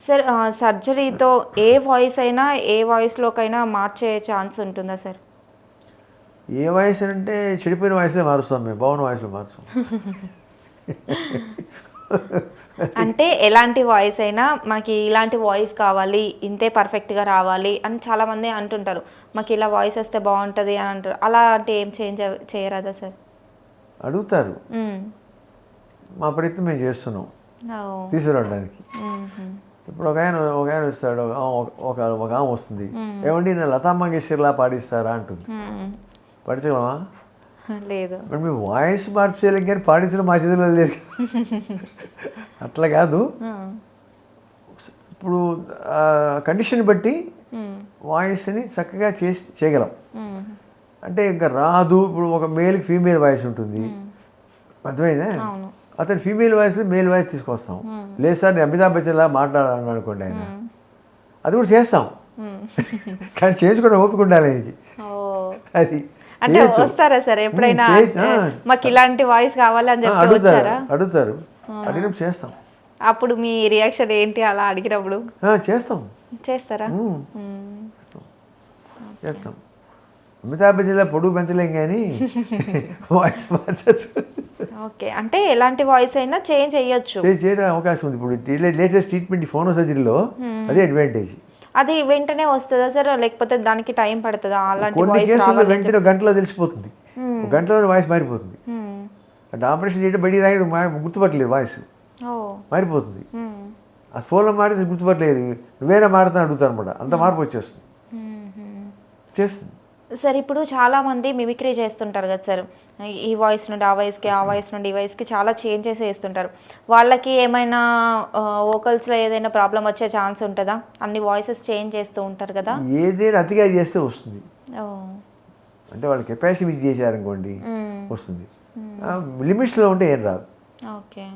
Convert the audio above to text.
Sir సర్జరీతో ఏ voice అయినా ఏ వాయిస్‌లోకైనా మార్చే chance ఉంటుందా సార్? ఏ వాయిస్ అంటే చెడిపోయిన వాయిస్‌లే మారుస్తాం మేము. బాగున్న వాయిస్‌లో మార్చం. అంటే ఎలాంటి వాయిస్ అయినా మనకి ఇలాంటి వాయిస్ కావాలి, ఇంతే పర్ఫెక్ట్‌గా రావాలి అని చాలామంది అంటుంటారు. మాకు ఇలా వాయిస్ వస్తే బాగుంటది అని అంటారు. అలాంటి ఏం చేంజ్ చేయరాదా సార్? అడుగుతారు. హ్మ్. మా ప్రయత్నం మేము చేస్తున్నాం ఓహ్! తీసుకురావడానికి. హుహు. ఇప్పుడు ఒక ఆయన వస్తాడు. ఒక ఆమె వస్తుంది. ఏమండి నేను లతా మంగేష్కర్‌లా పాడిస్తారా అంటుంది. హ్మ్. పాడించగలమా? లేదు. మరి మేము వాయిస్ మార్పు చేయలేం కానీ పాడించడం మా చేతిలో లేదు. అట్లా కాదు. హ్మ్. ఇప్పుడు కండిషన్ బట్టి హ్మ్. వాయిస్ని చక్కగా చేయగలం. హ్మ్. అంటే ఇంకా రాదు. ఇప్పుడు ఒక మేల్కి ఫీమేల్ వాయిస్ ఉంటుంది. అర్థమైందా? అవును. అతను ఫీమేల్ వాయిస్ మేల్ వాయిస్ తీసుకొస్తాం. లేదు సార్ నేను అమితాబ్ బచ్చన్లా మాట్లాడాలని అనుకోండి ఆయన, అది కూడా చేస్తాం. కానీ చేసుకోవడం ఓపిక ఉండాలి ఆయనకి. ఓహ్! అది అంటే చేయొచ్చు. వస్తారా సార్ ఎప్పుడైనా? చేయొచ్చు. మాకు ఇలాంటి వాయిస్ కావాలి అని చెప్పి వచ్చారా? అడుగుతారు. అడిగినప్పుడు చేస్తాం. అప్పుడు మీ రియాక్షన్ ఏంటి అలా అడిగినప్పుడు? చేస్తాం. చేస్తారా? చేస్తాం. అమితాబ్ బచ్చన్లా పొడుగు పెంచలేం కానీ వాయిస్ మార్చచ్చు. ఓకే. అంటే ఎలాంటి వాయిస్ అయినా చేంజ్ చేయొచ్చు. చేయడం అవకాశం ఉంది. ఇప్పుడు లేటెస్ట్ ట్రీట్మెంట్ ఫోనో సర్జరీలో అదే అడ్వాంటేజ్. అది వెంటనే వస్తుందా సార్? లేకపోతే దానికి టైం పడుతుందా? అలాంటి కొన్ని వాయిస్ కేసుల్లో రావాలి అని వెంటనే ఒక గంటలో తెలిసిపోతుంది. ఒక గంటలోనే వాయిస్ మారిపోతుంది. అంటే ఆపరేషన్ చేయడం బయటికి రాయడం గుర్తుపట్టలేదు వాయిస్ ఓహ్! మారిపోతుంది. ఆ ఫోన్లో మారితే గుర్తుపట్టలేదు. నువ్వేనా మారుతా అడుగుతారు అనమాట. అంత మార్పు వచ్చేస్తుంది. చేస్తుంది. సార్ ఇప్పుడు చాలామంది మిమిక్రీ చేస్తుంటారు కదా సార్. ఈ వాయిస్ నుండి ఆ వాయిస్‌కి, ఆ వాయిస్ నుండి ఈ వాయిస్‌కి చాలా చేంజెస్ చేస్తుంటారు. వాళ్ళకి ఏమైనా వోకల్స్‌లో ఏదైనా ప్రాబ్లమ్ వచ్చే ఛాన్స్ ఉంటుందా? అన్ని వాయిసెస్ చేంజ్ చేస్తూ ఉంటారు కదా? ఏదైనా అతిగా చేస్తే వస్తుంది. ఓహ్! అంటే వాళ్ళు కెపాసిటీ చేశారనుకోండి వస్తుంది. లిమిట్స్లో ఉంటే ఏం రాదు. ఓకే.